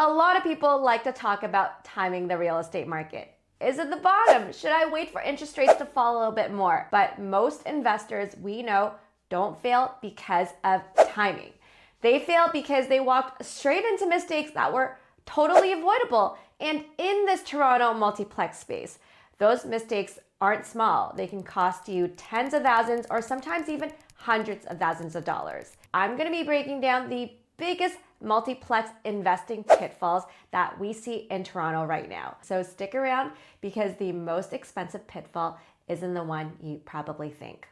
A lot of people like to talk about timing the real estate market. Is it the bottom? Should I wait for interest rates to fall a little bit more? But most investors we know don't fail because of timing. They fail because they walked straight into mistakes that were totally avoidable. And in this Toronto multiplex space, those mistakes aren't small. They can cost you tens of thousands or sometimes even hundreds of thousands of dollars. I'm going to be breaking down the biggest multiplex investing pitfalls that we see in Toronto right now. So stick around because the most expensive pitfall isn't the one you probably think.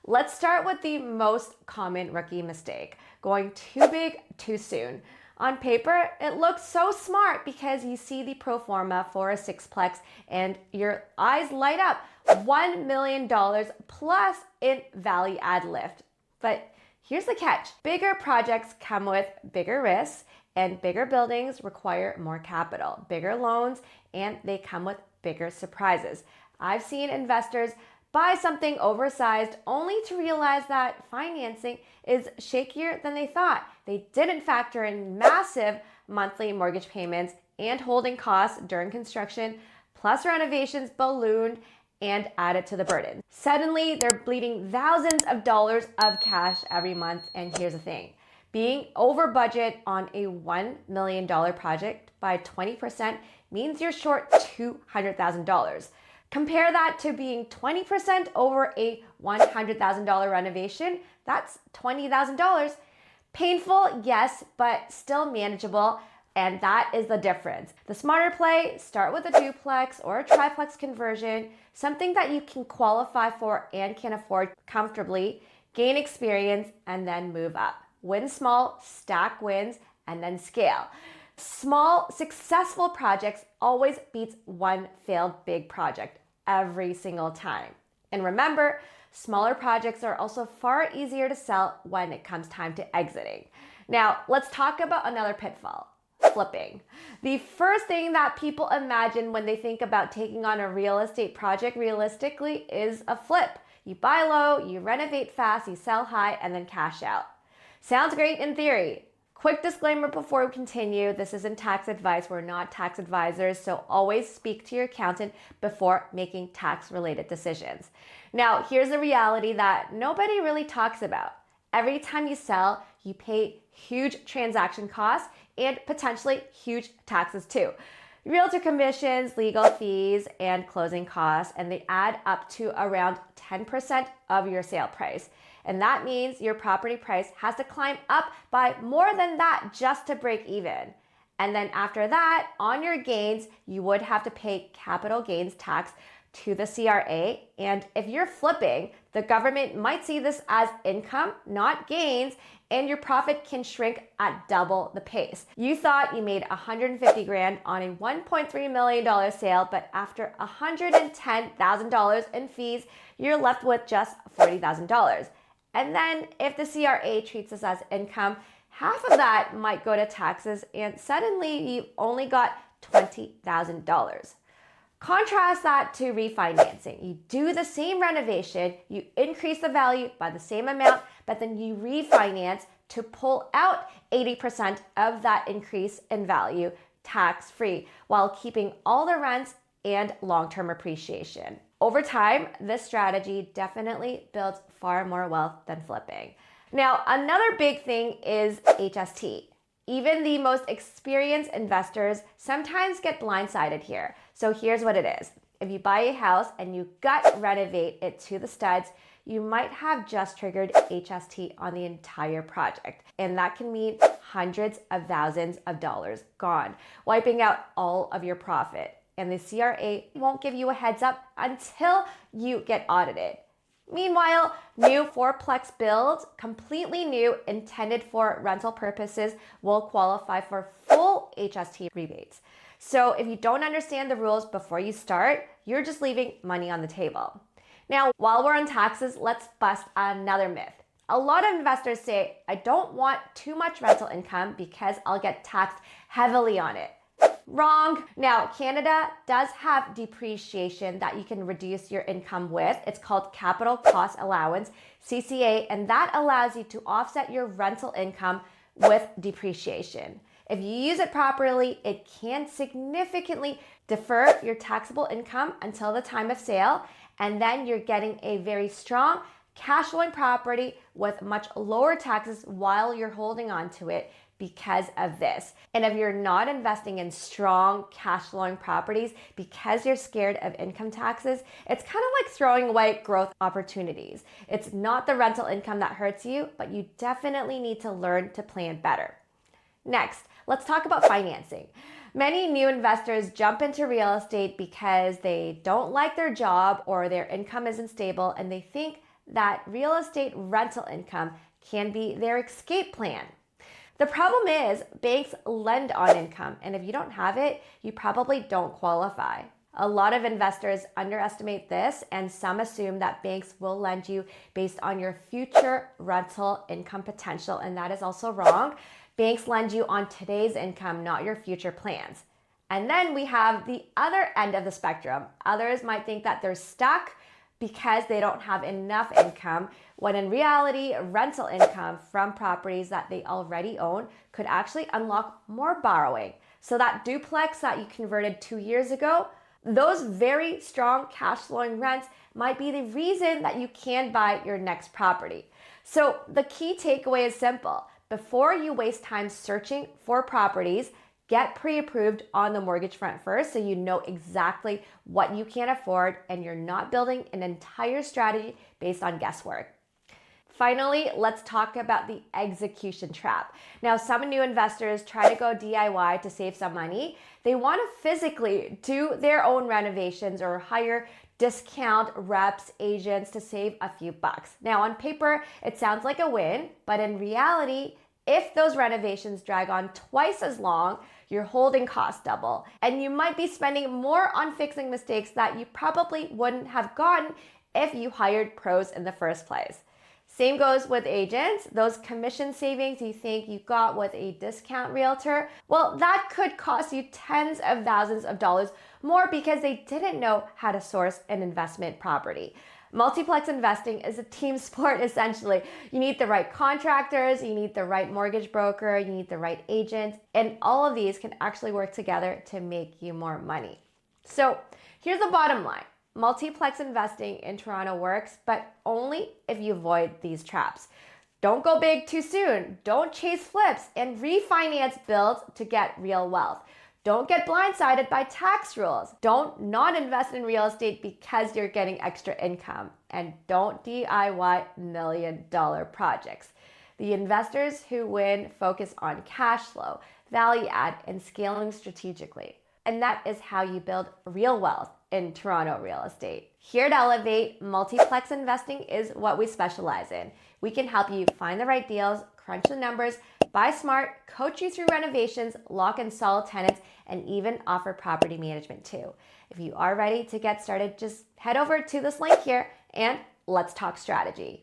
Let's start with the most common rookie mistake, going too big too soon. On paper, it looks so smart because you see the pro forma for a sixplex and your eyes light up. $1 million plus in value add lift. But here's the catch. Bigger projects come with bigger risks, and bigger buildings require more capital, bigger loans, and they come with bigger surprises. I've seen investors buy something oversized only to realize that financing is shakier than they thought. They didn't factor in massive monthly mortgage payments and holding costs during construction, plus renovations ballooned and added to the burden. Suddenly, they're bleeding thousands of dollars of cash every month. And here's the thing, being over budget on a $1 million project by 20% means you're short $200,000. Compare that to being 20% over a $100,000 renovation, that's $20,000. Painful, yes, but still manageable. And that is the difference. The smarter play, start with a duplex or a triplex conversion, something that you can qualify for and can afford comfortably, gain experience, and then move up. Win small, stack wins, and then scale. Small, successful projects always beats one failed big project every single time. And remember, smaller projects are also far easier to sell when it comes time to exiting. Now, let's talk about another pitfall. Flipping. The first thing that people imagine when they think about taking on a real estate project realistically is a flip. You buy low, you renovate fast, you sell high, and then cash out. Sounds great in theory. Quick disclaimer before we continue, this isn't tax advice. We're not tax advisors, so always speak to your accountant before making tax-related decisions. Now, here's the reality that nobody really talks about. Every time you sell, you pay huge transaction costs and potentially huge taxes too. Realtor commissions, legal fees, and closing costs, and they add up to around 10% of your sale price. And that means your property price has to climb up by more than that just to break even. And then after that, on your gains, you would have to pay capital gains tax to the CRA. And if you're flipping, the government might see this as income, not gains, and your profit can shrink at double the pace. You thought you made $150,000 on a $1.3 million sale, but after $110,000 in fees, you're left with just $40,000. And then if the CRA treats this as income, half of that might go to taxes, and suddenly you've only got $20,000. Contrast that to refinancing. You do the same renovation, you increase the value by the same amount, but then you refinance to pull out 80% of that increase in value tax-free while keeping all the rents and long-term appreciation. Over time, this strategy definitely builds far more wealth than flipping. Now, another big thing is HST. Even the most experienced investors sometimes get blindsided here. So here's what it is. If you buy a house and you gut renovate it to the studs, you might have just triggered HST on the entire project. And that can mean hundreds of thousands of dollars gone, wiping out all of your profit. And the CRA won't give you a heads up until you get audited. Meanwhile, new fourplex builds, completely new, intended for rental purposes, will qualify for full HST rebates. So if you don't understand the rules before you start, you're just leaving money on the table. Now, while we're on taxes, let's bust another myth. A lot of investors say, I don't want too much rental income because I'll get taxed heavily on it. Wrong. Now, Canada does have depreciation that you can reduce your income with. It's called Capital Cost Allowance, CCA, and that allows you to offset your rental income with depreciation. If you use it properly, it can significantly defer your taxable income until the time of sale, and then you're getting a very strong cash flowing property with much lower taxes while you're holding on to it because of this. And if you're not investing in strong cash flowing properties because you're scared of income taxes, it's kind of like throwing away growth opportunities. It's not the rental income that hurts you, but you definitely need to learn to plan better. Next, let's talk about financing. Many new investors jump into real estate because they don't like their job or their income isn't stable, and they think that real estate rental income can be their escape plan. The problem is banks lend on income, and if you don't have it, you probably don't qualify. A lot of investors underestimate this, and some assume that banks will lend you based on your future rental income potential, and that is also wrong. Banks lend you on today's income, not your future plans. And then we have the other end of the spectrum. Others might think that they're stuck because they don't have enough income, when in reality, rental income from properties that they already own could actually unlock more borrowing. So that duplex that you converted 2 years ago, those very strong cash flowing rents might be the reason that you can buy your next property. So the key takeaway is simple. Before you waste time searching for properties, get pre-approved on the mortgage front first so you know exactly what you can afford and you're not building an entire strategy based on guesswork. Finally, let's talk about the execution trap. Now, some new investors try to go DIY to save some money. They want to physically do their own renovations or hire discount reps, agents to save a few bucks. Now, on paper, it sounds like a win, but in reality, if those renovations drag on twice as long, your holding costs double, and you might be spending more on fixing mistakes that you probably wouldn't have gotten if you hired pros in the first place. Same goes with agents. Those commission savings you think you got with a discount realtor, well, that could cost you tens of thousands of dollars more because they didn't know how to source an investment property. Multiplex investing is a team sport, essentially. You need the right contractors, you need the right mortgage broker, you need the right agent, and all of these can actually work together to make you more money. So here's the bottom line. Multiplex investing in Toronto works, but only if you avoid these traps. Don't go big too soon. Don't chase flips and refinance builds to get real wealth. Don't get blindsided by tax rules. Don't not invest in real estate because you're getting extra income. And don't DIY million-dollar projects. The investors who win focus on cash flow, value add, and scaling strategically. And that is how you build real wealth in Toronto real estate. Here at Elevate, multiplex investing is what we specialize in. We can help you find the right deals, crunch the numbers, buy smart, coach you through renovations, lock in solid tenants, and even offer property management too. If you are ready to get started, just head over to this link here and let's talk strategy.